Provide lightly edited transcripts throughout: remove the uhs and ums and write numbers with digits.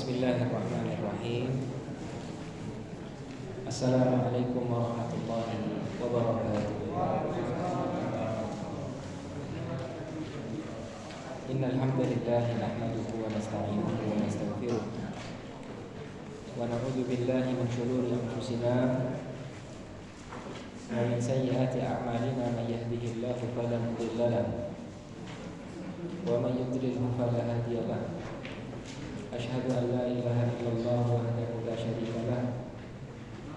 Bismillahirrahmanirrahim. Assalamualaikum warahmatullahi wabarakatuh. Innal hamdalillah nahmaduhu wa nasta'inuhu wa nastaghfiruh wa na'udzu billahi min shururi anfusina wa min sayyiati a'malina, may yahdihillahu fala mudilla lahu wa may yudlilhu fala hadiya lahu. Asyhadu an la ilaha illallah wahdahu la syarika lah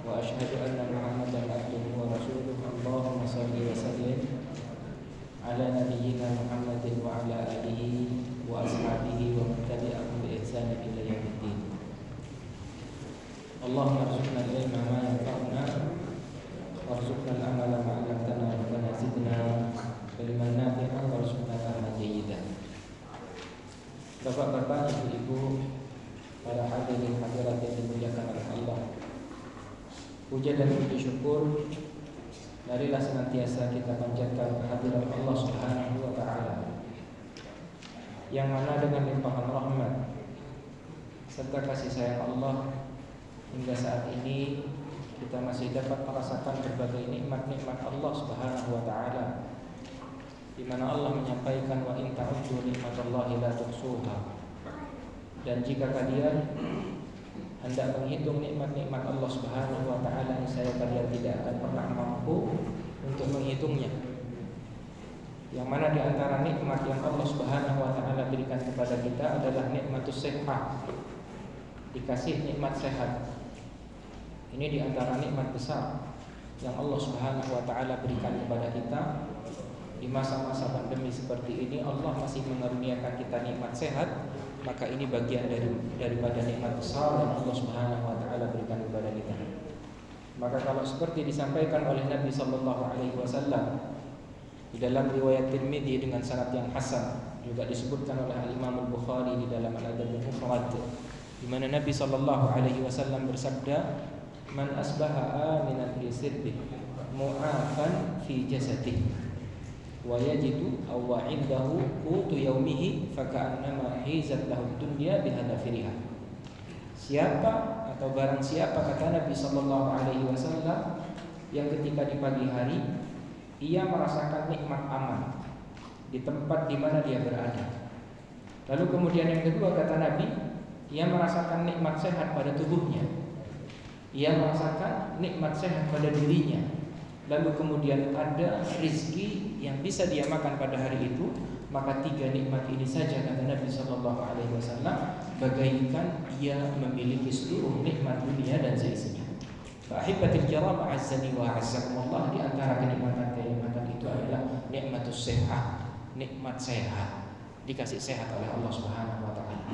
wa asyhadu anna Muhammadan abduhu wa rasuluh. Allahumma shalli wa sallim ala nabiyyina Muhammadin wa ala alihi wa ashabihi wa man tabi'ahum bi ihsan ila yaumiddin. Allahumma arzuqna al-ilma ma yanfa'una warzuqna al-amala ma 'allamtana rabbana zidna ilman nafi'an warzuqna fahman jayyidan. Bapak-bapak, ibu-ibu, para hadirin hadirat yang dimuliakan oleh Allah, puja dan puji syukur marilah senantiasa kita panjatkan kehadirat Allah Subhanahu wa taala, yang mana dengan limpahan rahmat serta kasih sayang Allah hingga saat ini kita masih dapat merasakan berbagai nikmat-nikmat Allah Subhanahu wa taala, di mana Allah menyampaikan wa in ta'uddu nikmatallahi la tuhsuha. Dan jika kalian hendak menghitung nikmat-nikmat Allah Subhanahu wa taala, niscaya kalian tidak akan pernah mampu untuk menghitungnya. Yang mana di antara nikmat yang Allah Subhanahu wa taala berikan kepada kita adalah nikmatus sehat. Dikasih nikmat sehat. Ini di antara nikmat besar yang Allah Subhanahu wa taala berikan kepada kita. Di masa-masa pandemi seperti ini Allah masih mengaruniakan kita nikmat sehat, maka ini bagian daripada nikmat besar yang Allah Subhanahu wa taala berikan kepada kita. Maka kalau seperti disampaikan oleh Nabi sallallahu alaihi wasallam di dalam riwayat Tirmidzi dengan sanad yang hasan, juga disebutkan oleh Imam Al-Bukhari di dalam Al-Adab Al-Mufrad, di mana Nabi sallallahu alaihi wasallam bersabda, "Man asbaha aminan fi sirbihi mu'afan fi jasadihi wa yajidu aw indahu qutu yaumihi faka'annama hizat lahu dunya bihadafiriha." Siapa atau barang siapa, kata Nabi sallallahu alaihi wasallam, yang ketika di pagi hari ia merasakan nikmat aman di tempat di mana dia berada. Lalu kemudian yang kedua, kata Nabi, ia merasakan nikmat sehat pada tubuhnya. Ia merasakan nikmat sehat pada dirinya. Lalu kemudian ada rizki yang bisa dia makan pada hari itu, maka tiga nikmat ini saja, kata Nabi sallallahu alaihi wasallam, bagaikan dia memiliki seluruh nikmat dunia dan seisinya. Ahibatil kiram, azzani wa azzakumullah, di antara kenikmatan-kenikmatan itu adalah nikmatus sehat, nikmat sehat, dikasih sehat oleh Allah Subhanahu wa taala.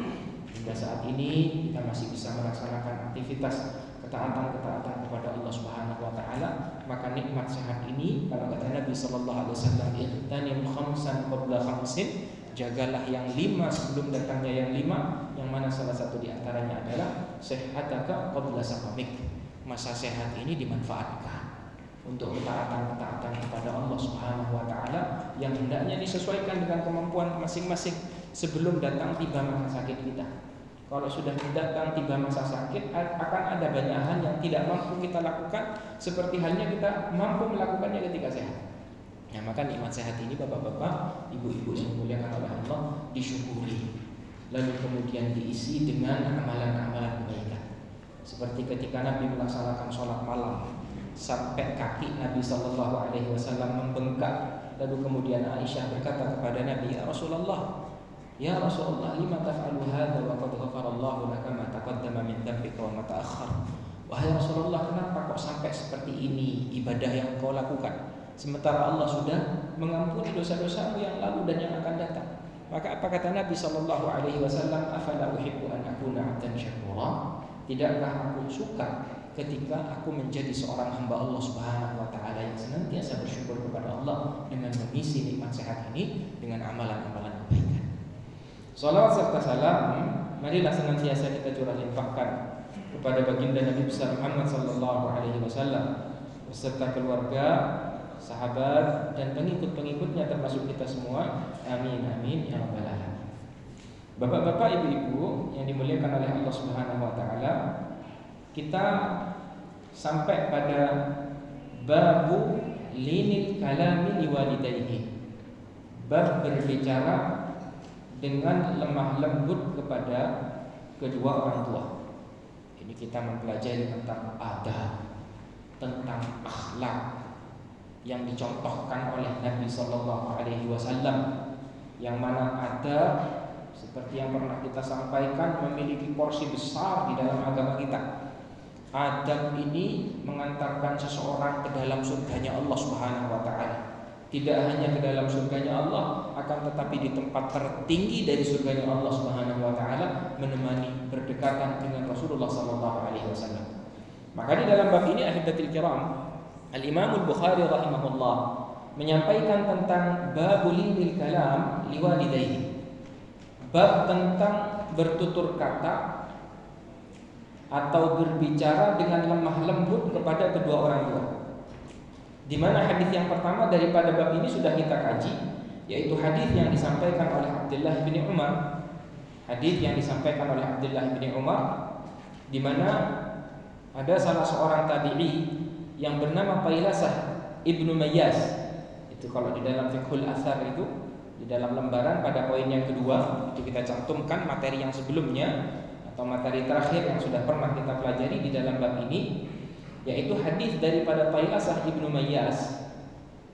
Hingga saat ini kita masih bisa melaksanakan aktivitas ketaatan-ketaatan kepada Allah Subhanahu wa taala, maka nikmat sehat ini, kalau kata Nabi sallallahu alaihi wasallam, "Ightanim khamsan qabla khamsin", jagalah yang 5 sebelum datangnya yang 5, yang mana salah satu di antaranya adalah sehataka qabla saqamik. Masa sehat ini dimanfaatkan untuk ketaatan-ketaatan kepada Allah Subhanahu wa taala yang hendaknya disesuaikan dengan kemampuan masing-masing sebelum datang tiba masa sakit kita. Kalau sudah datang tiba masa sakit, akan ada banyak hal yang tidak mampu kita lakukan, seperti halnya kita mampu melakukannya ketika sehat. Nah, maka nikmat sehat ini, bapak-bapak, ibu-ibu yang dimuliakan oleh Allah, disyukuri. Lalu kemudian diisi dengan amalan-amalan kebaikan. Seperti ketika Nabi melaksanakan sholat malam, sampai kaki Nabi sallallahu alaihi wasallam membengkak. Lalu kemudian Aisyah berkata kepada Nabi, "Ya Rasulullah, lima taf'alu hadza wa qad ghafarallahu laka ma taqaddama min dhanbika wa ma ta'akhkhar." Wahai Rasulullah, kenapa kok sampai seperti ini ibadah yang kau lakukan, sementara Allah sudah mengampuni dosa-dosamu yang lalu dan yang akan datang? Maka apa kata Nabi sallallahu alaihi wasallam? "Afala uhibbu an akuna 'abdan syakura?" Tidakkah aku suka ketika aku menjadi seorang hamba Allah Subhanahu wa taala yang senantiasa bersyukur kepada Allah dengan mengisi nikmat sehat ini dengan amalan-amalan kebaikan. Salawat serta salam marilah senantiasa kita curah limpahkan kepada baginda Nabi besar Muhammad sallallahu alaihi wasallam beserta keluarga, sahabat dan pengikut-pengikutnya termasuk kita semua. Amin amin ya rabbal alamin. Bapak-bapak, ibu-ibu yang dimuliakan oleh Allah Subhanahu wa taala, kita sampai pada babu linil kalami liwalidayhi. Bab berbicara dengan lemah lembut kepada kedua orang tua. Ini kita mempelajari tentang adab, tentang akhlak yang dicontohkan oleh Nabi sallallahu alaihi wasallam, yang mana ada seperti yang pernah kita sampaikan memiliki porsi besar di dalam agama kita. Adab ini mengantarkan seseorang ke dalam surganya Allah Subhanahu wa taala. Tidak hanya ke dalam surganya Allah, akan tetapi di tempat tertinggi dari surganya Allah Subhanahu wa taala, menemani berdekatan dengan Rasulullah sallallahu alaihi wasallam. Maka di dalam bab ini ahibatul kiram, Al-Imam Al-Bukhari rahimahullah menyampaikan tentang babul linil kalam liwalidayhi. Bab tentang bertutur kata atau berbicara dengan lemah lembut kepada kedua orang tua. Di mana hadis yang pertama daripada bab ini sudah kita kaji, yaitu hadis yang disampaikan oleh Abdullah bin Umar. Hadis yang disampaikan oleh Abdullah bin Umar, di mana ada salah seorang tabi'i yang bernama Tailasah Ibnu Mayyas. Itu kalau di dalam Fiqhul Athar itu, di dalam lembaran pada poin yang kedua itu kita cantumkan materi yang sebelumnya atau materi terakhir yang sudah pernah kita pelajari di dalam bab ini, yaitu hadis daripada Tailasah Ibnu Mayyas,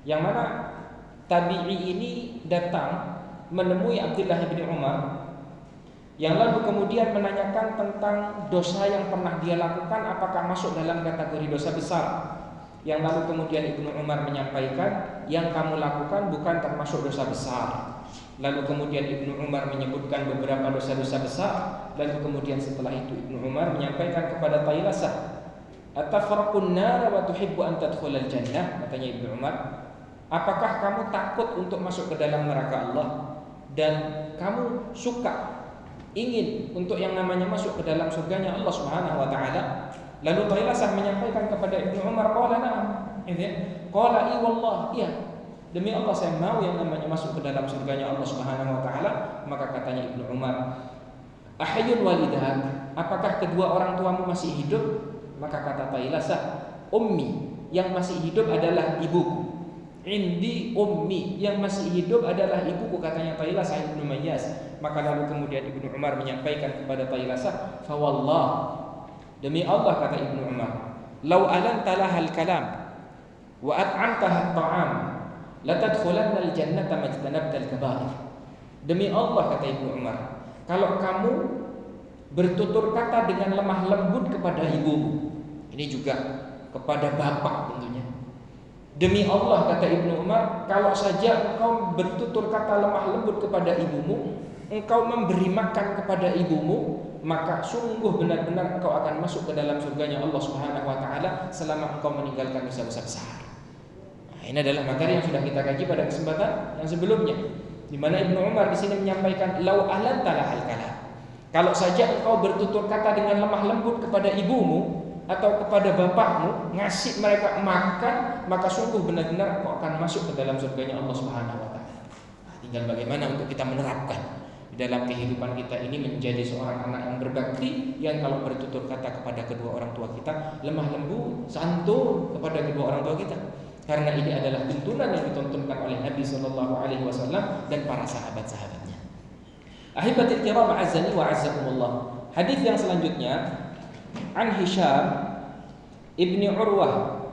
yang mana tabi'i ini datang menemui Abdullah bin Umar, yang lalu kemudian menanyakan tentang dosa yang pernah dia lakukan apakah masuk dalam kategori dosa besar. Yang lalu kemudian Ibnu Umar menyampaikan, yang kamu lakukan bukan termasuk dosa besar. Lalu kemudian Ibnu Umar menyebutkan beberapa dosa-dosa besar. Lalu kemudian setelah itu Ibnu Umar menyampaikan kepada Tailasah, atafraqun nar wa tuhibbu an tadkhulal jannah, katanya Ibnu Umar, apakah kamu takut untuk masuk ke dalam neraka Allah dan kamu suka, ingin untuk yang namanya masuk ke dalam surganya Allah Subhanahu wa taala? Lalu Tailasah menyampaikan kepada Ibnu Umar, qala na'am, qala i wallah, iya, demi Allah saya mau yang namanya masuk ke dalam surganya Allah Subhanahu wa taala. Maka katanya Ibnu Umar, ahyun walidak, apakah kedua orang tuamu masih hidup? Maka kata Tailasah, ummi, yang masih hidup adalah ibuku. Indi ummi, yang masih hidup adalah ibuku, katanya Tailasah Ibnu Mayyas. Maka lalu kemudian Ibnu Umar menyampaikan kepada Tailasah, fa wallah, demi Allah, kata Ibnu Umar, lau alanta lahal kalam wa at'amtaha at-ta'am la tadkhulanna al-jannata majtanabta al-kaba'ir. Demi Allah, kata Ibnu Umar, kalau kamu bertutur kata dengan lemah lembut kepada ibumu, ini juga kepada bapak tentunya. Demi Allah, kata Ibnu Umar, kalau saja engkau bertutur kata lemah lembut kepada ibumu, engkau memberi makan kepada ibumu, maka sungguh benar-benar engkau akan masuk ke dalam surganya Allah Subhanahu wa taala selama engkau meninggalkan dosa-dosa besar. Nah, ini adalah materi yang sudah kita kaji pada kesempatan yang sebelumnya, di mana Ibnu Umar di sini menyampaikan, lau alanta lahal kalam, kalau saja engkau bertutur kata dengan lemah lembut kepada ibumu atau kepada bapakmu, ngasih mereka makan, maka sungguh benar-benar engkau akan masuk ke dalam surganya Allah Subhanahu wa taala. Nah, tinggal bagaimana untuk kita menerapkan di dalam kehidupan kita ini menjadi seorang anak yang berbakti, yang kalau bertutur kata kepada kedua orang tua kita lemah lembut, santun kepada kedua orang tua kita. Karena ini adalah tuntunan yang dituntunkan oleh Nabi sallallahu alaihi wasallam dan para sahabat-sahabatnya. Ahibatil kiram, azani wa azzakumullah. Hadis yang selanjutnya, an Hisham ibni Urwah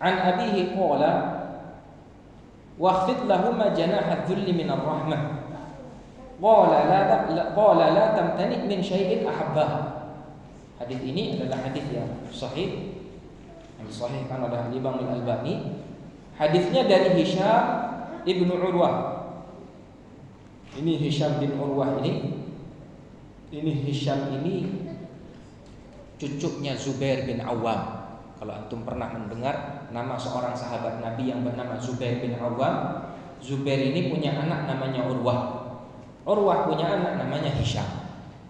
an abihi qala wakhfid lahumma janaha dhulli minar rahmah qala la tamtani min syai'in ahabbah. Hadis ini adalah hadis yang sahih, yang disahihkan oleh Imam Al-Albani. Hadisnya dari Hisham ibnu Urwah. Ini Hisham bin Urwah ini Hisham ini cucunya Zubair bin Awam. Kalau antum pernah mendengar nama seorang sahabat Nabi yang bernama Zubair bin Awam, Zubair ini punya anak namanya Urwah. Urwah punya anak namanya Hisham.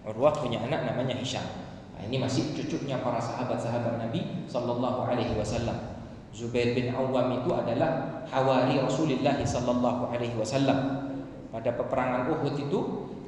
Urwah punya anak namanya Hisham. Nah, ini masih cucunya para sahabat-sahabat Nabi sallallahu alaihi wasallam. Zubair bin Awam itu adalah hawari Rasulullah sallallahu alaihi wasallam. Pada peperangan Uhud itu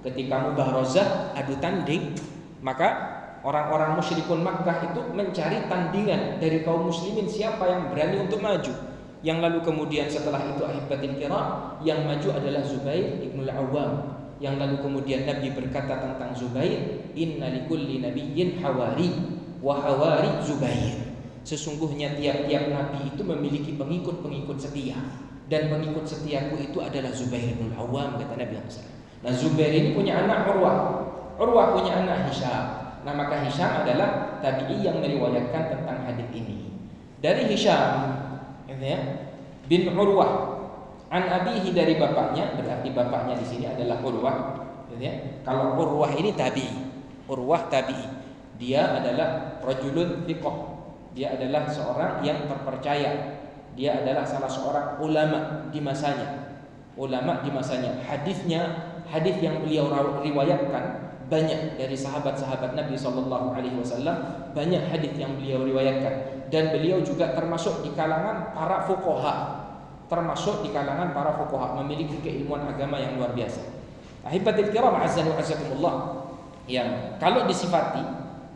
ketika mubarazah adu tanding, maka orang-orang musyrikun Makkah itu mencari tandingan dari kaum muslimin siapa yang berani untuk maju. Yang lalu kemudian setelah itu ahibatil kiram, yang maju adalah Zubair ibn al-Awwam. Yang lalu kemudian Nabi berkata tentang Zubair, inna likulli nabiyyin hawari wa hawari Zubair. Sesungguhnya tiap-tiap nabi itu memiliki pengikut-pengikut setia, dan pengikut setiaku itu adalah Zubair bin Al-Awwam, kata Nabi SAW. Nah, Zubair ini punya anak Urwah, Urwah punya anak Hisham. Nah, maka Hisham adalah tabi'i yang meriwayatkan tentang hadis ini. Dari Hisham bin Urwah an abihi, dari bapaknya, berarti bapaknya di sini adalah Urwah. Kalau Urwah ini tabi'i, Urwah tabi'i, dia adalah rajulun thiqah, dia adalah seorang yang terpercaya. Dia adalah salah seorang ulama di masanya. Ulama di masanya. Hadis yang beliau riwayatkan banyak dari sahabat-sahabat Nabi SAW. Banyak hadis yang beliau riwayatkan, dan beliau juga termasuk di kalangan para fuqaha. Termasuk di kalangan para fuqaha, memiliki keilmuan agama yang luar biasa. Ahibatil kiram azza wa jazakumullah, yang kalau disifati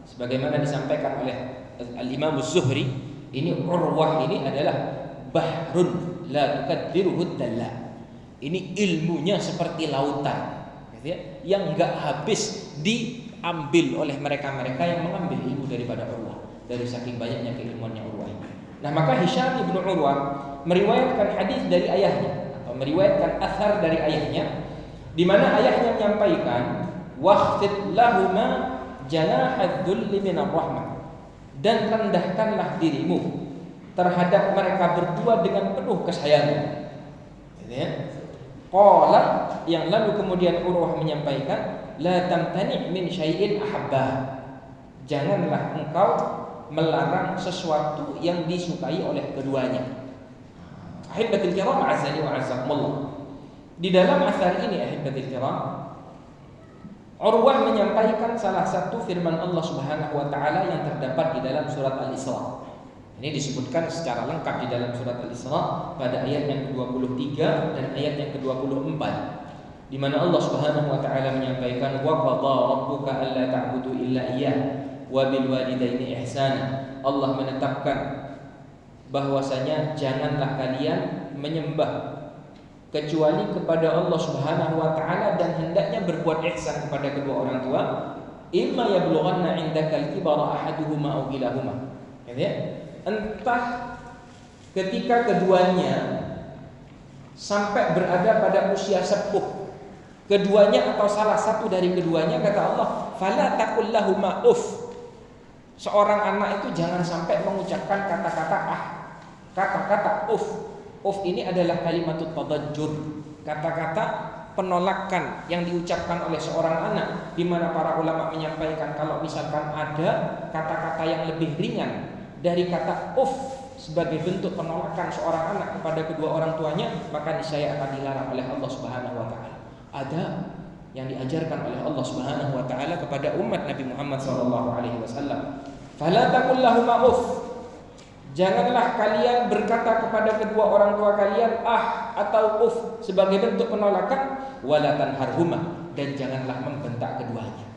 sebagaimana disampaikan oleh Al-Imam Az-Zuhri, ini Urwah ini adalah bahrun la tukaddiruhu dalla. Ini ilmunya seperti lautan, yang enggak habis diambil oleh mereka-mereka yang mengambil ilmu daripada Urwah, dari saking banyaknya keilmuannya Urwah ini. Nah, maka Hisham bin Urwah meriwayatkan hadis dari ayahnya, atau meriwayatkan athar dari ayahnya, di mana ayahnya menyampaikan waqfid lahuma janahadz dzulli minar rahmah, dan rendahkanlah dirimu terhadap mereka berdua dengan penuh kesayangan. Qala, yang lalu kemudian Urwah menyampaikan, la tamtani' min syai'in ahabbah, janganlah engkau melarang sesuatu yang disukai oleh keduanya. Ahibatil kiram azza wa jazakumullah. Di dalam asar ini ahibatil kiram, Urwah menyampaikan salah satu firman Allah Subhanahu wa taala yang terdapat di dalam surat Al-Isra. Ini disebutkan secara lengkap di dalam surat Al-Isra pada ayat yang ke-23 dan ayat yang ke-24, di mana Allah Subhanahu wa taala menyampaikan wa qadha rabbuka alla ta'budu illa iyyah wa bil walidaini ihsana. Allah menetapkan bahwasanya janganlah kalian menyembah kecuali kepada Allah Subhanahu wa taala, dan hendaknya berbuat ihsan kepada kedua orang tua. Imma yablughanna 'indakal kibara ahaduhuma aw kilahuma. Entah ketika keduanya sampai berada pada usia sepuh, keduanya atau salah satu dari keduanya, kata Allah, fala taqul lahuma uff. Seorang anak itu jangan sampai mengucapkan kata-kata kata-kata uff. Uff ini adalah kalimatut tadajjur, kata-kata penolakan yang diucapkan oleh seorang anak, di mana para ulama menyampaikan kalau misalkan ada kata-kata yang lebih ringan dari kata uff sebagai bentuk penolakan seorang anak kepada kedua orang tuanya, maka niscaya akan dilarang oleh Allah Subhanahu wa taala. Ada yang diajarkan oleh Allah Subhanahu wa taala kepada umat Nabi Muhammad sallallahu alaihi wasallam. Fala taqul lahuma uff. Janganlah kalian berkata kepada kedua orang tua kalian atau uff sebagai bentuk penolakan, wala tanharhuma, dan janganlah membentak keduanya.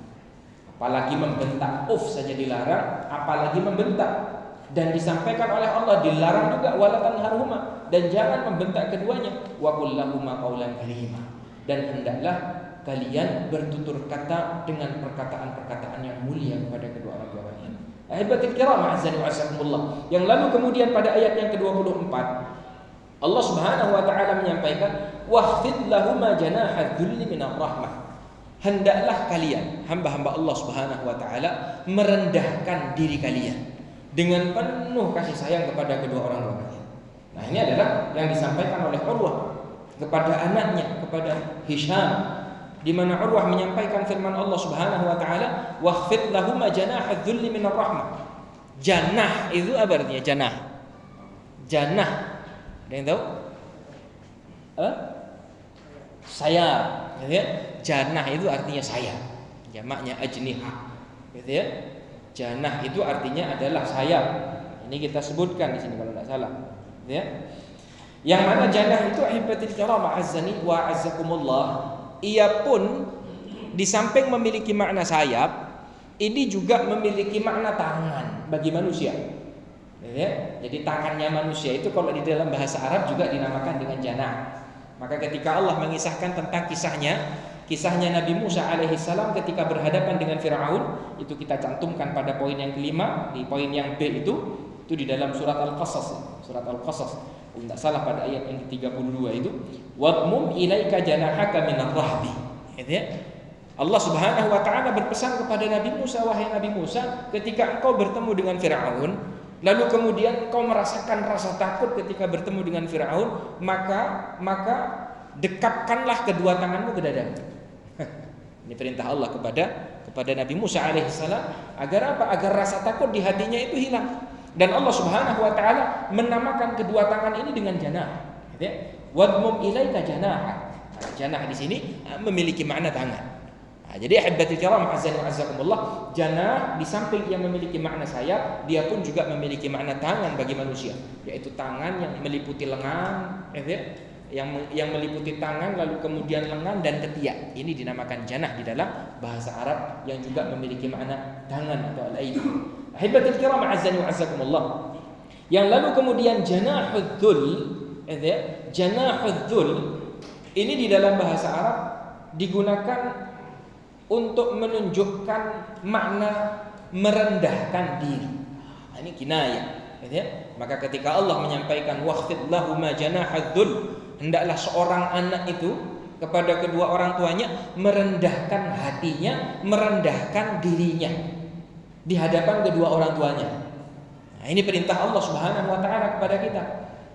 Apalagi membentak uff saja dilarang, apalagi membentak. Dan disampaikan oleh Allah dilarang juga wala tanharhuma, dan jangan membentak keduanya. Wa qul lahuma qaulan karima, dan hendaklah kalian bertutur kata dengan perkataan-perkataan yang mulia kepada kedua orang tua kalian. Ahibatil kiram azza wa jazakumullah. Yang lalu kemudian pada ayat yang ke-24 Allah Subhanahu wa taala menyampaikan waqfid lahuma janahadz dzulli minar rahmah. Hendaklah kalian hamba-hamba Allah Subhanahu wa taala merendahkan diri kalian dengan penuh kasih sayang kepada kedua orang tua kalian. Nah, ini adalah yang disampaikan oleh Urwah kepada anaknya, kepada Hisham, di mana Urwah menyampaikan firman Allah Subhanahu wa taala, "Wakhfid lahuma janahadz dzulli minar rahmah." Janah itu apa artinya? Janah. Janah. Ada yang tahu? Sayap, gitu ya. Janah itu artinya sayap. Jamaknya ajnihah. Gitu ya. Janah itu artinya adalah sayap. Ini kita sebutkan di sini kalau tidak salah. Ya. Yang mana janah itu ahibatil kiram azzani wa azzakumullah, ia pun di samping memiliki makna sayap, ini juga memiliki makna tangan bagi manusia. Ya, jadi tangannya manusia itu kalau di dalam bahasa Arab juga dinamakan dengan janah. Maka ketika Allah mengisahkan tentang kisahnya Nabi Musa alaihissalam ketika berhadapan dengan Fir'aun, itu kita cantumkan pada poin yang kelima, di poin yang B itu di dalam surat Al-Qasas. Surat Al-Qasas, kalau tidak salah pada ayat yang ke-32 itu, wadmum ilaika janahaka minar rahbi. Gitu ya. Allah Subhanahu wa taala berpesan kepada Nabi Musa, wahai Nabi Musa, ketika engkau bertemu dengan Firaun, lalu kemudian engkau merasakan rasa takut ketika bertemu dengan Firaun, maka dekapkanlah kedua tanganmu ke dadamu. Ini perintah Allah kepada Nabi Musa alaihissalam agar apa? Agar rasa takut di hatinya itu hilang. Dan Allah Subhanahu wa taala menamakan kedua tangan ini dengan janah. Gitu ya. Wadmum ilaika janah. Janah di sini memiliki makna tangan. Jadi ahibbatil kiram azza wa azzakumullah, janah di samping yang memiliki makna sayap, dia pun juga memiliki makna tangan bagi manusia, yaitu tangan yang meliputi lengan, yang meliputi tangan lalu kemudian lengan dan ketiak. Ini dinamakan janah di dalam bahasa Arab yang juga memiliki makna tangan atau al-aidi. Ahibbatil kiram azza wa azzakumullah. Yang lalu kemudian janahudzul, janahudzul ini di dalam bahasa Arab digunakan untuk menunjukkan makna merendahkan diri. Ini kinayah, ya. Maka ketika Allah menyampaikan wakhfid lahum janahadzul, hendaklah seorang anak itu kepada kedua orang tuanya merendahkan hatinya, merendahkan dirinya di hadapan kedua orang tuanya. Nah, ini perintah Allah Subhanahu wa taala kepada kita.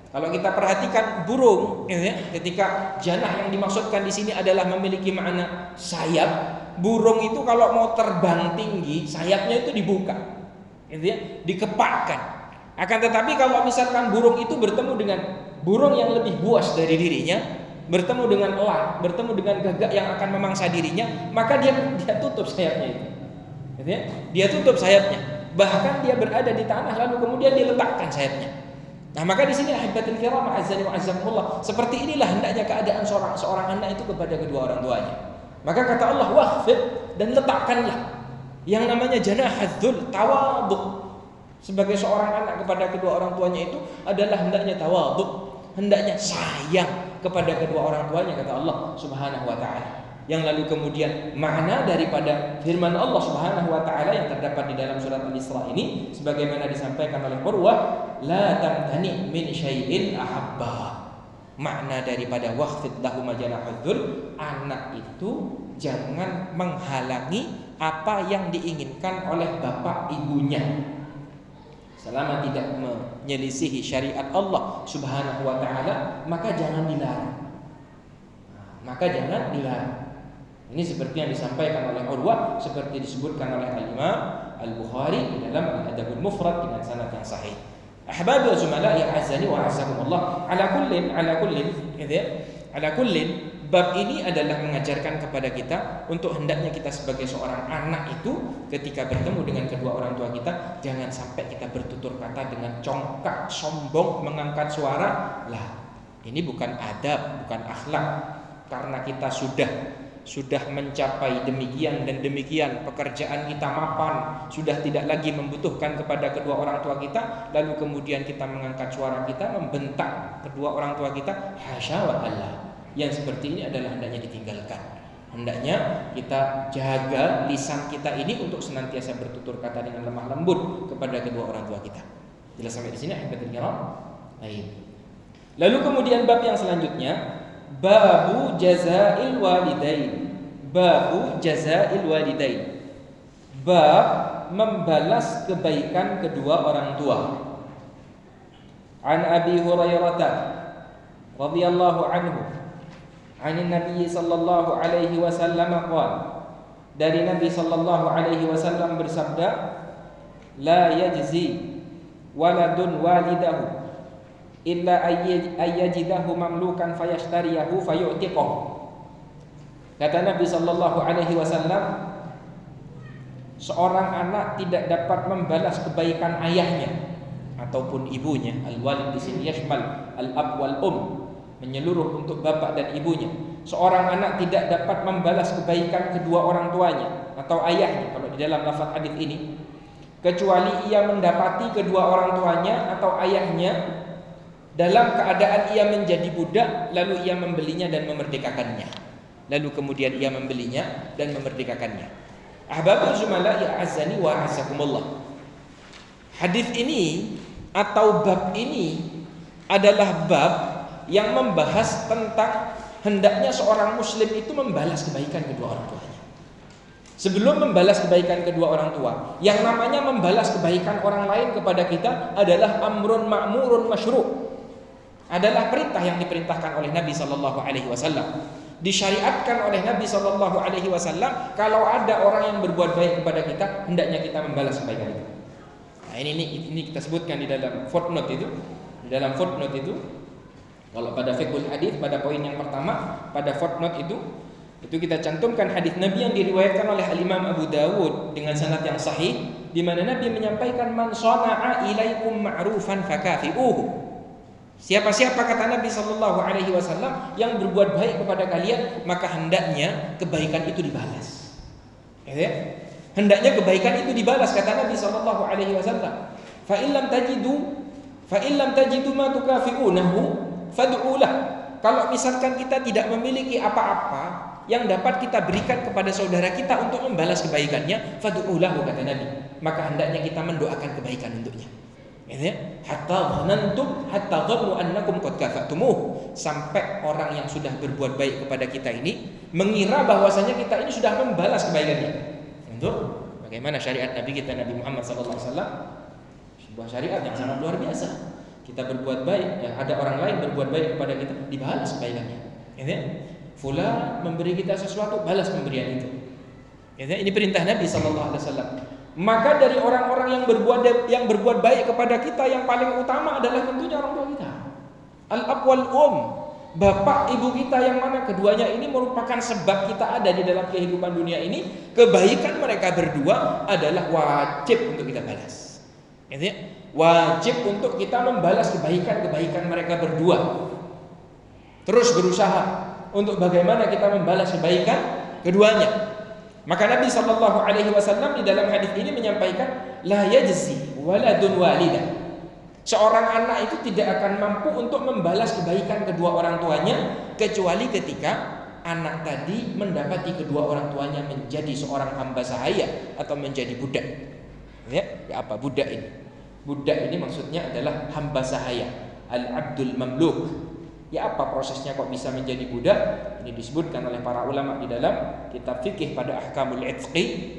Kalau kita perhatikan burung, ya, ketika janah yang dimaksudkan di sini adalah memiliki makna sayap. Burung itu kalau mau terbang tinggi, sayapnya itu dibuka, gitu ya, dikepakkan. Akan tetapi kalau misalkan burung itu bertemu dengan burung yang lebih buas dari dirinya, bertemu dengan elang, bertemu dengan gagak yang akan memangsa dirinya, maka dia tutup sayapnya itu, gitu ya, dia tutup sayapnya. Bahkan dia berada di tanah lalu kemudian diletakkan sayapnya. Nah, maka di sini ahibbatul kiram azza wa azzakumullah, seperti inilah hendaknya keadaan seorang anak itu kepada kedua orang tuanya. Maka kata Allah wakhfid, dan letakkanlah yang namanya janahadzul, tawadhu. Sebagai seorang anak kepada kedua orang tuanya itu adalah hendaknya tawadhu, hendaknya sayang kepada kedua orang tuanya, kata Allah Subhanahu wa taala. Yang lalu kemudian makna daripada firman Allah Subhanahu wa taala yang terdapat di dalam surat Al-Isra ini sebagaimana disampaikan oleh Urwah, la tamtani min syai'in ahabba. Makna daripada wakhfid lahum janahadzul, anak itu jangan menghalangi apa yang diinginkan oleh bapak ibunya selama tidak menyelisihi syariat Allah Subhanahu wa taala, maka jangan dilarang. Ini seperti yang disampaikan oleh Urwah, seperti disebutkan oleh Al-Imam Al-Bukhari di dalam Al-Adabul Mufrad dengan sanad yang sahih. Ahbabi wa zumala ya azani wa azakumullah. Ala kullin, bab ini adalah mengajarkan kepada kita untuk hendaknya kita sebagai seorang anak itu ketika bertemu dengan kedua orang tua kita, jangan sampai kita bertutur kata dengan congkak, sombong, mengangkat suara. Lah, ini bukan adab, bukan akhlak. Karena kita sudah mencapai demikian dan demikian, pekerjaan kita mapan, sudah tidak lagi membutuhkan kepada kedua orang tua kita, lalu kemudian kita mengangkat suara kita, membentak kedua orang tua kita, hasya wa Allah. Yang seperti ini adalah hendaknya ditinggalkan. Hendaknya kita jaga lisan kita ini untuk senantiasa bertutur kata dengan lemah lembut kepada kedua orang tua kita. Jelas sampai di sini ahibbatul kiram? Baik. Lalu kemudian bab yang selanjutnya, babu jazail walidain. Babu jazail walidain. Bab membalas kebaikan kedua orang tua. An Abi Hurairah radhiyallahu anhu, an Nabi sallallahu alaihi wasallam qala, dari Nabi sallallahu alaihi wasallam bersabda, la yajzi waladun walidahu illa ayyajidahu mamlukan fayashtariyahu fayu'tiqahu. Kata Nabi sallallahu alaihi wasallam, seorang anak tidak dapat membalas kebaikan ayahnya ataupun ibunya. Al-walid di sini yashmal al-ab wal menyeluruh untuk bapak dan ibunya. Seorang anak tidak dapat membalas kebaikan kedua orang tuanya atau ayahnya kalau di dalam lafaz hadis ini, kecuali ia mendapati kedua orang tuanya atau ayahnya dalam keadaan ia menjadi budak, lalu ia membelinya dan memerdekakannya. Lalu kemudian ia membelinya dan memerdekakannya. Ahbabul zumala ya azani wa azakumullah. Hadis ini atau bab ini adalah bab yang membahas tentang hendaknya seorang muslim itu membalas kebaikan kedua orang tuanya. Sebelum membalas kebaikan kedua orang tua, yang namanya membalas kebaikan orang lain kepada kita adalah amrun ma'murun masyru'. Adalah perintah yang diperintahkan oleh Nabi sallallahu alaihi wasallam. Disyariatkan oleh Nabi sallallahu alaihi wasallam, kalau ada orang yang berbuat baik kepada kita, hendaknya kita membalas kebaikan itu. Nah, ini kita sebutkan di dalam footnote itu. Di dalam footnote itu, kalau pada fiqhul hadis pada poin yang pertama, pada footnote itu kita cantumkan hadis Nabi yang diriwayatkan oleh Al-Imam Abu Dawud dengan sanad yang sahih, di mana Nabi menyampaikan man shana'a ilaikum ma'rufan fakafi'uhu. Siapa-siapa kata Nabi sallallahu alaihi wasallam yang berbuat baik kepada kalian, maka hendaknya kebaikan itu dibalas. Ya? Hendaknya kebaikan itu dibalas kata Nabi sallallahu alaihi wasallam. Fa illam tajidu ma tukafi'unahu fad'ulah. Kalau misalkan kita tidak memiliki apa-apa yang dapat kita berikan kepada saudara kita untuk membalas kebaikannya, fad'ulahu kata Nabi, maka hendaknya kita mendoakan kebaikan untuknya. Hatta dhannu annakum qad kafatumuh, sampai orang yang sudah berbuat baik kepada kita ini mengira bahwasanya kita ini sudah membalas kebaikannya. Untuk bagaimana syariat Nabi kita Nabi Muhammad sallallahu alaihi wasallam, sebuah syariat yang sangat luar biasa. Kita berbuat baik, ya ada orang lain berbuat baik kepada kita, dibalas kebaikannya. Fulan memberi kita sesuatu, balas pemberian itu. Ini perintah Nabi sallallahu alaihi wasallam. Maka dari orang-orang yang berbuat baik kepada kita, yang paling utama adalah tentunya orang tua kita. Al-ab wal bapak ibu kita, yang mana keduanya ini merupakan sebab kita ada di dalam kehidupan dunia ini. Kebaikan mereka berdua adalah wajib untuk kita balas. Wajib untuk kita membalas kebaikan mereka berdua. Terus berusaha untuk bagaimana kita membalas kebaikan keduanya. Maka Nabi sallallahu alaihi wasallam di dalam hadis ini menyampaikan, la yajzi waladun walidah. Seorang anak itu tidak akan mampu untuk membalas kebaikan kedua orang tuanya kecuali ketika anak tadi mendapati kedua orang tuanya menjadi seorang hamba sahaya atau menjadi budak. Ya apa budak ini? Budak ini maksudnya adalah hamba sahaya, al-abdul mamluk. Ya apa prosesnya kok bisa menjadi budak? Ini disebutkan oleh para ulama di dalam kitab fikih pada ahkamul itqi,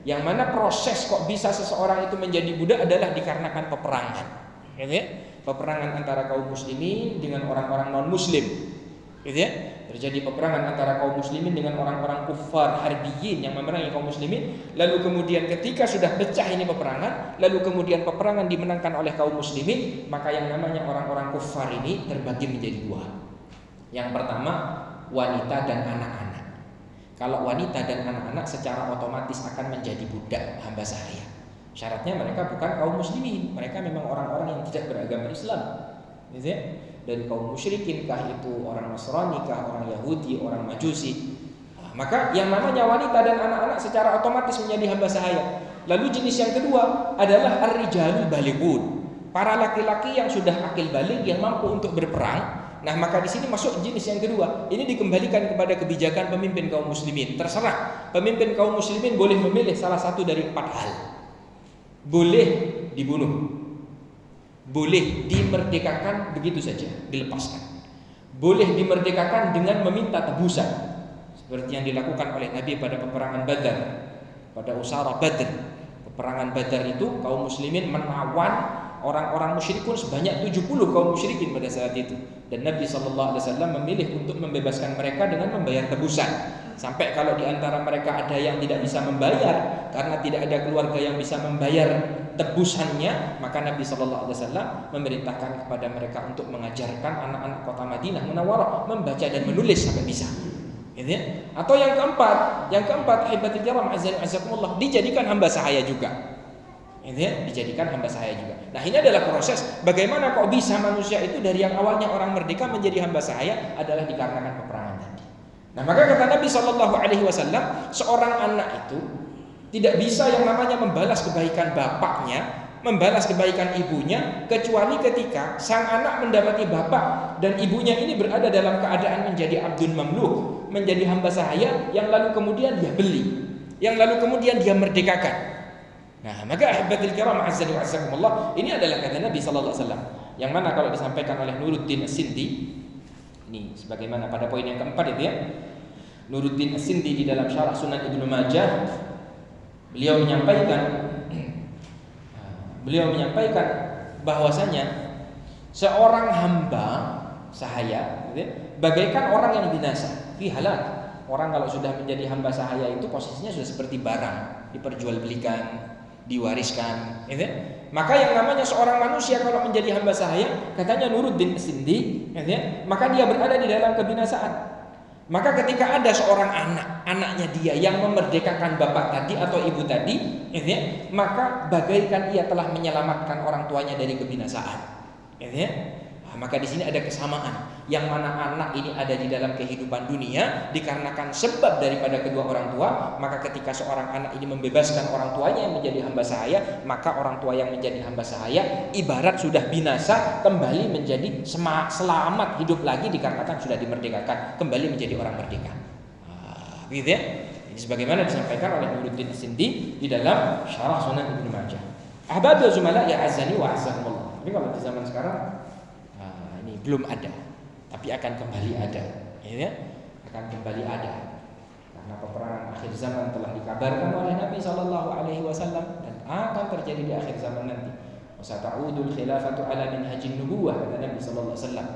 yang mana proses kok bisa seseorang itu menjadi budak adalah dikarenakan peperangan. Peperangan antara kaum muslimin dengan orang-orang non muslim. Terjadi peperangan antara kaum muslimin dengan orang-orang kuffar harbiyin yang memerangi kaum muslimin. Lalu kemudian ketika sudah pecah ini peperangan, lalu kemudian peperangan dimenangkan oleh kaum muslimin, maka yang namanya orang-orang kuffar ini terbagi menjadi dua. Yang pertama, wanita dan anak-anak. Kalau wanita dan anak-anak secara otomatis akan menjadi budak, hamba sahaya. Syaratnya mereka bukan kaum muslimin, mereka memang orang-orang yang tidak beragama Islam. Dari kaum musyrikin kah, itu orang Nasrani kah, orang Yahudi, orang Majusi. Maka yang namanya wanita dan anak-anak secara otomatis menjadi hamba sahaya. Lalu jenis yang kedua adalah ar-rijalul balighun, para laki-laki yang sudah akil baligh, yang mampu untuk berperang. Nah, maka di sini masuk jenis yang kedua. Ini dikembalikan kepada kebijakan pemimpin kaum muslimin. Terserah pemimpin kaum muslimin boleh memilih salah satu dari 4 hal. Boleh dibunuh, boleh dimerdekakan begitu saja, dilepaskan. Boleh dimerdekakan dengan meminta tebusan, seperti yang dilakukan oleh Nabi pada peperangan Badar, pada Usara Badr. Peperangan Badar itu kaum muslimin menawan orang-orang musyrikun sebanyak 70 kaum musyrikin pada saat itu. Dan Nabi SAW memilih untuk membebaskan mereka dengan membayar tebusan. Sampai kalau di antara mereka ada yang tidak bisa membayar karena tidak ada keluarga yang bisa membayar tebusannya, maka Nabi SAW memerintahkan kepada mereka untuk mengajarkan anak-anak kota Madinah Munawwarah membaca dan menulis sampai bisa. Atau yang keempat, hibatul kiram azakumullah, dijadikan hamba sahaya juga. dijadikan hamba sahaya juga. Nah, ini adalah proses bagaimana kok bisa manusia itu dari yang awalnya orang merdeka menjadi hamba sahaya adalah dikarenakan peperangan tadi. Nah, maka kata Nabi Shallallahu Alaihi Wasallam, seorang anak itu tidak bisa yang namanya membalas kebaikan bapaknya, membalas kebaikan ibunya, kecuali ketika sang anak mendapati bapak dan ibunya ini berada dalam keadaan menjadi abdun mamluh, menjadi hamba sahaya yang lalu kemudian dia beli, yang lalu kemudian dia merdekakan. Nah, maka ahbatul kiram azzani wa azzakumullah, ini adalah kata Nabi sallallahu alaihi wasallam yang mana kalau disampaikan oleh Nuruddin As-Sindi, ini sebagaimana pada poin yang keempat itu ya. Nuruddin As-Sindi di dalam Syarah Sunan Ibnu Majah, beliau menyampaikan bahwasanya seorang hamba sahaya bagaikan orang yang binasa fi halak. Orang kalau sudah menjadi hamba sahaya itu posisinya sudah seperti barang, diperjualbelikan, diwariskan, Maka yang namanya seorang manusia kalau menjadi hamba sahaya, katanya Nuruddin As-Sindi, maka dia berada di dalam kebinasaan. Maka ketika ada seorang anaknya dia yang memerdekakan bapak tadi atau ibu tadi, maka bagaikan ia telah menyelamatkan orang tuanya dari kebinasaan. Maka di sini ada kesamaan, yang mana anak ini ada di dalam kehidupan dunia dikarenakan sebab daripada kedua orang tua. Maka ketika seorang anak ini membebaskan orang tuanya yang menjadi hamba sahaya, maka orang tua yang menjadi hamba sahaya ibarat sudah binasa kembali menjadi selamat hidup lagi dikarenakan sudah dimerdekakan, kembali menjadi orang merdeka. Gitu ya. Ini sebagaimana disampaikan oleh Nuruddin As-Sindi di dalam Syarah Sunan Ibnu Majah. Ahbabul zumala ya azani wa azakumullah. Tapi kalau di zaman sekarang belum ada, tapi akan kembali ada, akan kembali ada, karena peperangan akhir zaman telah dikabarkan oleh Nabi Shallallahu Alaihi Wasallam dan akan terjadi di akhir zaman nanti. Wasata'udul khilafatu ala minhajin nubuwah, kata Nabi Shallallahu Alaihi Wasallam.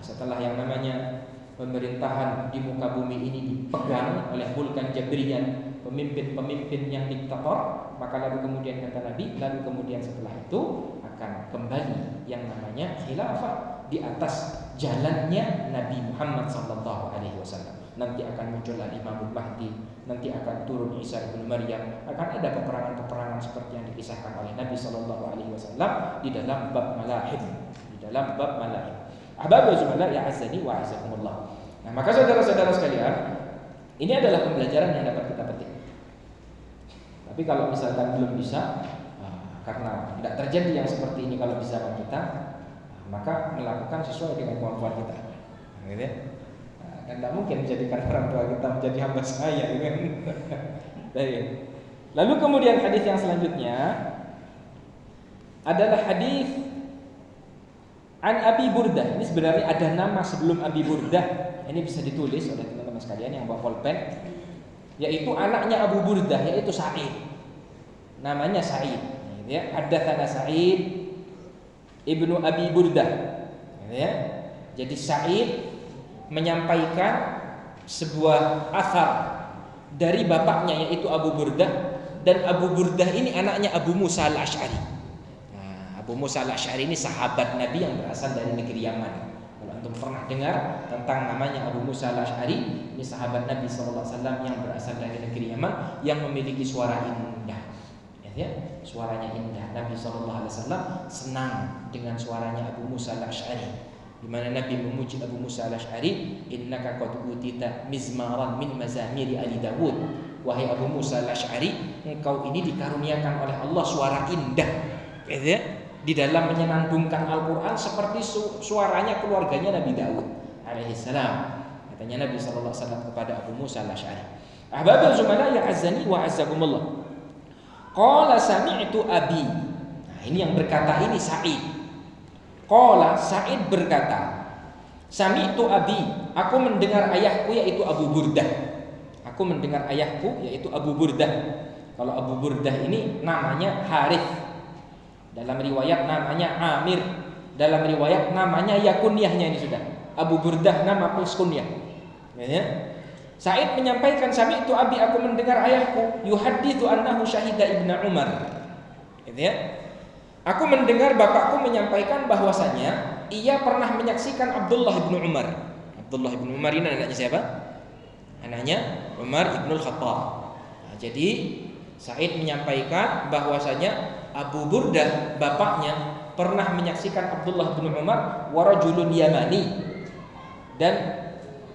Setelah yang namanya pemerintahan di muka bumi ini dipegang oleh Mulkan Jabriyan, pemimpin-pemimpin yang diktator, maka lalu kemudian kata Nabi, lalu kemudian setelah itu akan kembali yang namanya khilafah di atas jalannya Nabi Muhammad sallallahu alaihi wasallam. Nanti akan muncul Al-Imamul Mahdi, nanti akan turun Isa ibnu Maryam, akan ada peperangan-peperangan seperti yang dikisahkan oleh Nabi sallallahu alaihi wasallam di dalam bab malahim, Ahbabul zumala ya azani wa azakumullah. Nah, maka saudara-saudara sekalian, ini adalah pembelajaran yang dapat kita petik. Tapi kalau misalkan belum bisa, karena tidak terjadi yang seperti ini kalau di zaman kita, maka melakukan sesuai dengan kemampuan kita, Dan tidak mungkin menjadikan orang tua kita menjadi hamba sahaya, Lalu kemudian hadis yang selanjutnya adalah hadis an Abi Burdah. Ini sebenarnya ada nama sebelum Abi Burdah. Ini bisa ditulis oleh teman-teman sekalian yang bawa pulpen, yaitu anaknya Abu Burdah, yaitu Sa'id. Namanya Sa'id. Haddatsana Sa'id ibnu Abi Burdah. Jadi Sa'id menyampaikan sebuah athar dari bapaknya yaitu Abu Burdah, dan Abu Burdah ini anaknya Abu Musa Al-Asy'ari. Nah, Abu Musa Al-Asy'ari ini sahabat Nabi yang berasal dari negeri Yaman. Kalau antum pernah dengar tentang namanya Abu Musa Al-Asy'ari, ini sahabat Nabi sallallahu alaihi wasallam yang berasal dari negeri Yaman yang memiliki suara indah. Suaranya indah. Nabi SAW senang dengan suaranya Abu Musa Al-Asy'ari, di mana Nabi memuji Abu Musa Al-Asy'ari, innaka qad utita mizmaran min mazamiri Ali Dawud. Wahai Abu Musa Al-Asy'ari, engkau ini dikaruniakan oleh Allah suara indah, di dalam menyenandungkan Al-Quran seperti suaranya keluarganya Nabi Dawud alaihissalam. Katanya Nabi SAW kepada Abu Musa Al-Asy'ari. Ahbabul zumala ya azani wa azzakumullah. Qala sami'tu abi. Nah, ini yang berkata ini Sa'id. Qala Sa'id berkata, sami'tu abi, aku mendengar ayahku yaitu Abu Burdah. Aku mendengar ayahku yaitu Abu Burdah. Kalau Abu Burdah ini namanya Harith. Dalam riwayat namanya Amir. Dalam riwayat namanya ya kunyahnya ini sudah. Abu Burdah nama plus kunyah. Sa'id menyampaikan, sami'tu abi, aku mendengar ayahku yuhadditsu annahu syahida Ibnu Umar. Aku mendengar bapakku menyampaikan bahwasanya ia pernah menyaksikan Abdullah bin Umar. Abdullah bin Umar ini anaknya siapa? Anaknya Umar ibn Khattab. Nah, jadi Sa'id menyampaikan bahwasanya Abu Burdah bapaknya pernah menyaksikan Abdullah bin Umar wa rajulun Yamani, dan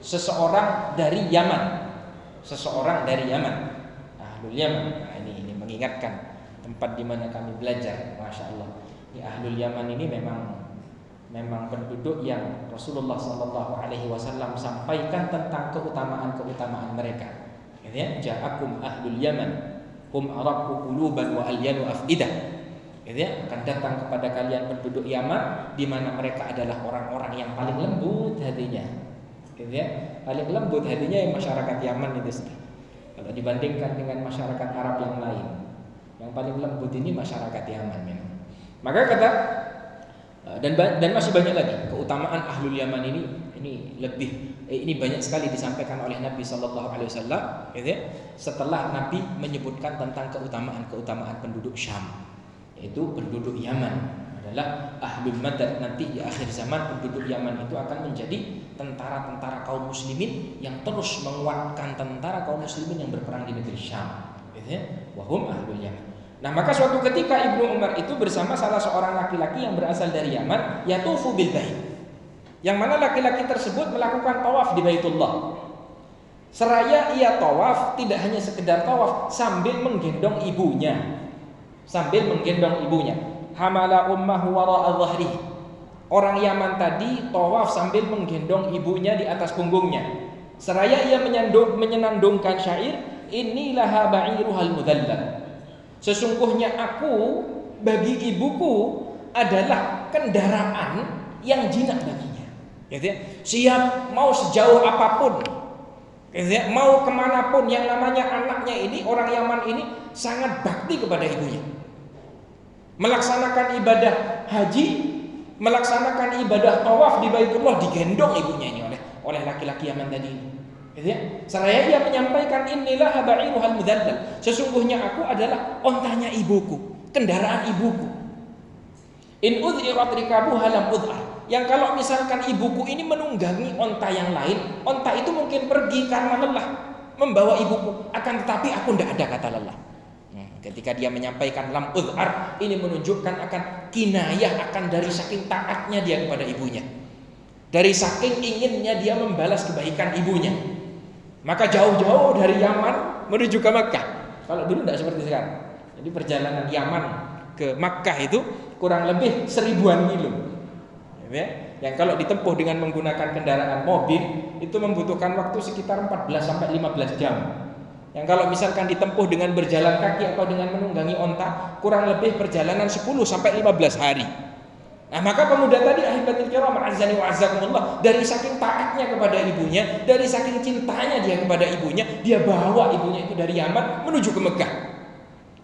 seseorang dari Yaman, Ahlul Yaman. Nah, ini mengingatkan tempat di mana kami belajar. Masya Allah, di Ahlul Yaman ini memang penduduk yang Rasulullah SAW sampaikan tentang keutamaan mereka. Ya, ja'akum ahlul Yaman hum araqu quluban wa alyanu afidah. Ya, akan datang kepada kalian penduduk Yaman di mana mereka adalah orang-orang yang paling lembut hatinya. Ya, paling lembut hatinya yang masyarakat Yaman itu sendiri. Kalau dibandingkan dengan masyarakat Arab yang lain, yang paling lembut ini masyarakat Yaman memang. Maka kata dan masih banyak lagi keutamaan Ahlul Yaman ini banyak sekali disampaikan oleh Nabi Sallallahu Alaihi Wasallam. Setelah Nabi menyebutkan tentang keutamaan penduduk Syam, yaitu penduduk Yaman adalah Ahlul Madad. Nanti di akhir zaman penduduk Yaman itu akan menjadi tentara-tentara kaum muslimin yang terus menguatkan tentara kaum muslimin yang berperang di negeri Syam. Wahum Ahlul Yaman. Nah, maka suatu ketika Ibnu Umar itu bersama salah seorang laki-laki yang berasal dari Yaman, yatufu bil bait. Yang mana laki-laki tersebut melakukan tawaf di Baitullah. Seraya ia tawaf, tidak hanya sekedar tawaf, sambil menggendong ibunya. Hamala ummahu wara'a dhahrihi. Orang Yaman tadi tawaf sambil menggendong ibunya di atas punggungnya. Seraya ia menyenandungkan syair, inilah ba'iruhal mudhallal. Sesungguhnya aku bagi ibuku adalah kendaraan yang jinak baginya. Siap mau sejauh apapun, mau kemanapun. Yang namanya anaknya ini, orang Yaman ini sangat bakti kepada ibunya. Melaksanakan ibadah haji, melaksanakan ibadah tawaf di Baitullah digendong ibunya ini oleh laki-laki Yaman tadi ini. Seraya ia menyampaikan inilah ba'iruhal mudhallal. Sesungguhnya aku adalah ontanya ibuku, kendaraan ibuku. In udhirat rikabuha lam udhar. Yang kalau misalkan ibuku ini menunggangi onta yang lain, onta itu mungkin pergi karena lelah membawa ibuku, akan tetapi aku tidak ada kata lelah. Ketika dia menyampaikan lam udhar, ini menunjukkan akan kinayah akan dari saking taatnya dia kepada ibunya, dari saking inginnya dia membalas kebaikan ibunya. Maka jauh-jauh dari Yaman menuju ke Makkah. Kalau dulu tidak seperti sekarang. Jadi perjalanan Yaman ke Makkah itu kurang lebih 1000-an kilo. Yang kalau ditempuh dengan menggunakan kendaraan mobil itu membutuhkan waktu sekitar 14 sampai 15 jam. Yang kalau misalkan ditempuh dengan berjalan kaki atau dengan menunggangi onta, kurang lebih perjalanan 10 sampai 15 hari. Nah, maka pemuda tadi ahibatul kiram azani wa azakumullah, dari saking taatnya kepada ibunya, dari saking cintanya dia kepada ibunya, dia bawa ibunya itu dari Yaman menuju ke Mekah.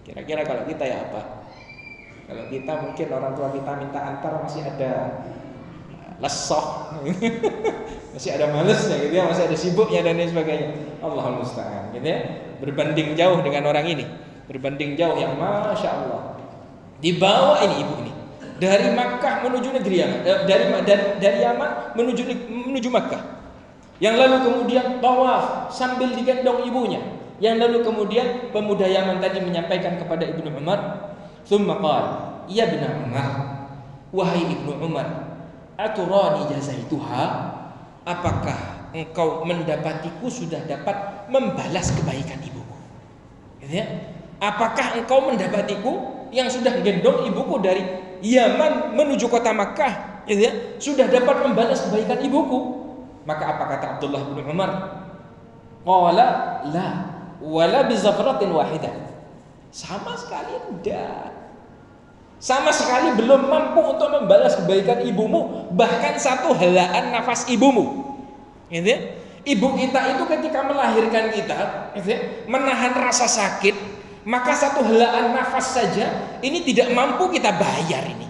Kira-kira kalau kita ya apa? Kalau kita mungkin orang tua kita minta antar masih ada lesoh, masih ada malesnya gitu ya, masih ada sibuknya dan lain sebagainya. Allahul musta'an gitu ya. Berbanding jauh dengan orang ini, berbanding jauh yang masya Allah. Dibawa ini ibu ini dari Makkah menuju negeri Yaman, dari Yaman menuju Makkah. Yang lalu kemudian tawaf sambil digendong ibunya. Yang lalu kemudian pemuda Yaman tadi menyampaikan kepada Ibnu Umar, "Tsumma qala, ya Ibnu Umar, wahai Ibnu Umar, aturani jazaituha? Apakah engkau mendapatiku sudah dapat membalas kebaikan ibuku?" Gitu ya? Apakah engkau mendapatiku yang sudah gendong ibuku dari Yaman menuju kota Makkah, gitu ya, sudah dapat membalas kebaikan ibuku? Maka apa kata Abdullah bin Umar? Qala la wala bi zafratin wahidah. Sama sekali tidak. Sama sekali belum mampu untuk membalas kebaikan ibumu, bahkan satu helaan nafas ibumu. Gitu ya? Ibu kita itu ketika melahirkan kita, gitu ya, menahan rasa sakit, maka satu helaan nafas saja ini tidak mampu kita bayar ini.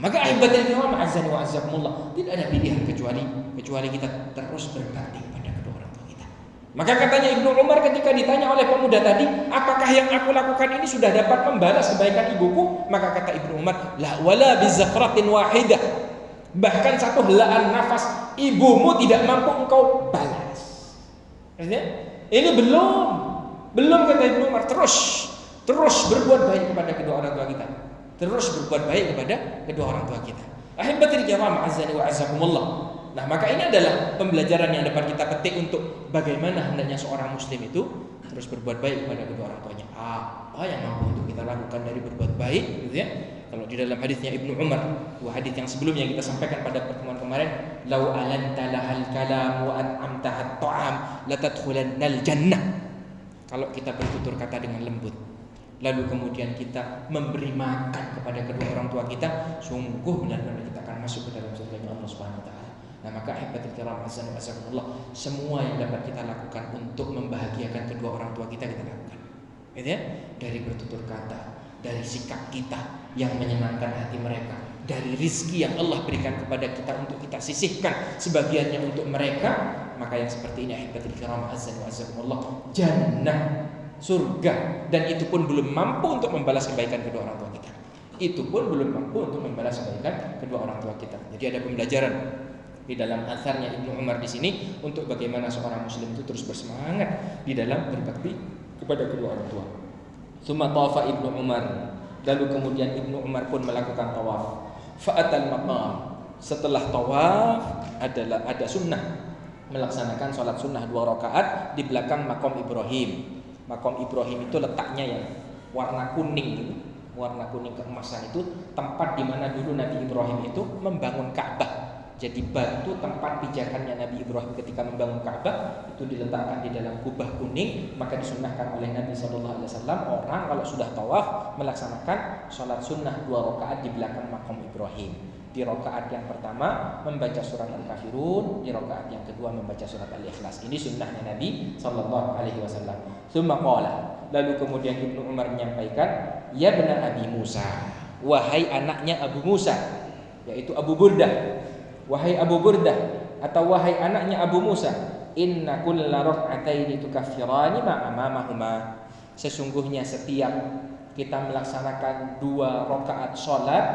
Maka ahibatul kiram azani wa azakumullah, tidak ada pilihan kecuali kita terus berbakti pada kedua orang tua kita. Maka katanya Ibnu Umar ketika ditanya oleh pemuda tadi, apakah yang aku lakukan ini sudah dapat membalas kebaikan ibuku? Maka kata Ibnu Umar, la wala bizafratin wahidah. Bahkan satu helaan nafas ibumu tidak mampu engkau balas. Ini belum Belum kata Ibnu Umar, terus berbuat baik kepada kedua orang tua kita. Terus berbuat baik kepada kedua orang tua kita. Ahibatil kiram, azani wa azakumullah. Nah, maka ini adalah pembelajaran yang dapat kita petik untuk bagaimana hendaknya seorang muslim itu terus berbuat baik kepada kedua orang tuanya. Apa yang mampu untuk kita lakukan dari berbuat baik, gitu ya. Kalau di dalam hadisnya Ibnu Umar, hadis yang sebelumnya yang kita sampaikan pada pertemuan kemarin, lau alanta lahal kalam wa an'amtahat ta'am latadkhulannal jannah. Kalau kita bertutur kata dengan lembut, lalu kemudian kita memberi makan kepada kedua orang tua kita, sungguh benar-benar kita akan masuk ke dalam surga Allah Subhanahu wa taala. Nah, maka ahibatul kiram azan wa azakumullah, semua yang dapat kita lakukan untuk membahagiakan kedua orang tua kita lakukan. Gitu ya? Dari bertutur kata, dari sikap kita yang menyenangkan hati mereka, dari rizki yang Allah berikan kepada kita untuk kita sisihkan sebagiannya untuk mereka, maka yang seperti ini ahibatul kiram azan wa azakumullah, jannah, surga, dan itu pun belum mampu untuk membalas kebaikan kedua orang tua kita. Itu pun belum mampu untuk membalas kebaikan kedua orang tua kita. Jadi ada pembelajaran di dalam atharnya Ibnu Umar di sini untuk bagaimana seorang muslim itu terus bersemangat di dalam berbakti kepada kedua orang tua. Tsumma tawafa Ibnu Umar, lalu kemudian Ibnu Umar pun melakukan tawaf. Fa'atal maqam, setelah tawaf ada sunnah, melaksanakan sholat sunnah 2 rakaat di belakang makom Ibrahim. Makom Ibrahim itu letaknya yang warna kuning, warna kuning keemasan, itu tempat di mana dulu Nabi Ibrahim itu membangun Ka'bah. Jadi batu tempat pijakannya Nabi Ibrahim ketika membangun Ka'bah itu diletakkan di dalam kubah kuning. Maka disunnahkan oleh Nabi SAW orang kalau sudah tawaf melaksanakan sholat sunnah 2 rakaat di belakang makom Ibrahim. Di rakaat yang pertama membaca surat Al-Kafirun, di rakaat yang kedua membaca surat Al-Ikhlas. Ini sunnahnya Nabi SAW. Tsumma qala, lalu kemudian Ibnu Umar menyampaikan, ya bena Abi Musa, wahai anaknya Abu Musa, yaitu Abu Burdah. Wahai Abu Burdah atau wahai anaknya Abu Musa, inna kulla rak'ataini tukaffirani ma amamahuma. Sesungguhnya setiap kita melaksanakan 2 rakaat salat,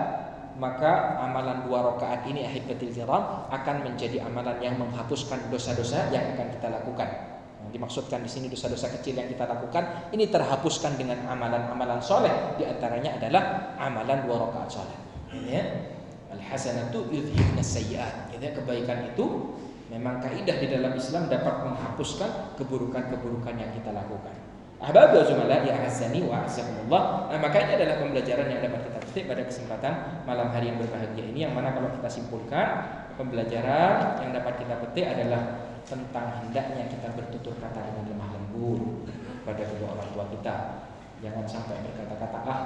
maka amalan 2 rakaat ini ahibatil kiram akan menjadi amalan yang menghapuskan dosa-dosa yang akan kita lakukan. Yang dimaksudkan di sini dosa-dosa kecil yang kita lakukan ini terhapuskan dengan amalan-amalan soleh. Di antaranya adalah amalan 2 rakaat salat. Ya. Al-hasanatu yudhibna sayyi'at. Jadi kebaikan itu memang kaidah di dalam Islam dapat menghapuskan keburukan-keburukan yang kita lakukan. Ahbabul zumala ya azani wa azakumullah. Nah, maka ini adalah pembelajaran yang dapat kita petik pada kesempatan malam hari yang berbahagia ini, yang mana kalau kita simpulkan, pembelajaran yang dapat kita petik adalah tentang hendaknya kita bertutur kata dengan lemah lembut pada kedua orang tua kita. Jangan sampai berkata-kata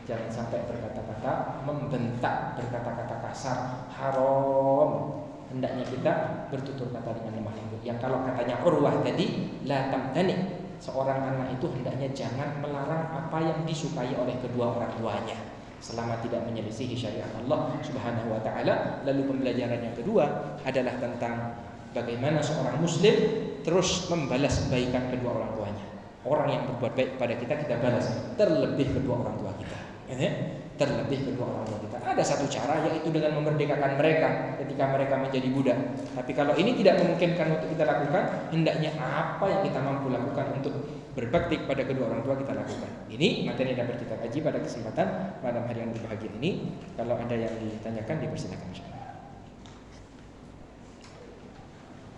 jangan sampai berkata-kata membentak, berkata-kata kasar, haram. Hendaknya kita bertutur kata dengan lemah lembut. Yang kalau katanya Urwah tadi, la tamtani, seorang anak itu hendaknya jangan melarang apa yang disukai oleh kedua orang tuanya selama tidak menyelisihi syariat Allah Subhanahu wa taala. Lalu pembelajaran yang kedua adalah tentang bagaimana seorang muslim terus membalas kebaikan kedua orang tuanya. Orang yang berbuat baik kepada kita, kita balas, terlebih kedua orang tua kita. Terlebih kedua orang tua kita. Ada satu cara, yaitu dengan memerdekakan mereka ketika mereka menjadi budak. Tapi kalau ini tidak memungkinkan untuk kita lakukan, hendaknya apa yang kita mampu lakukan untuk berbakti kepada kedua orang tua kita lakukan. Ini materi yang dapat kita kaji pada kesempatan malam hari yang berbahagia ini. Kalau ada yang ditanyakan, dipersilakan.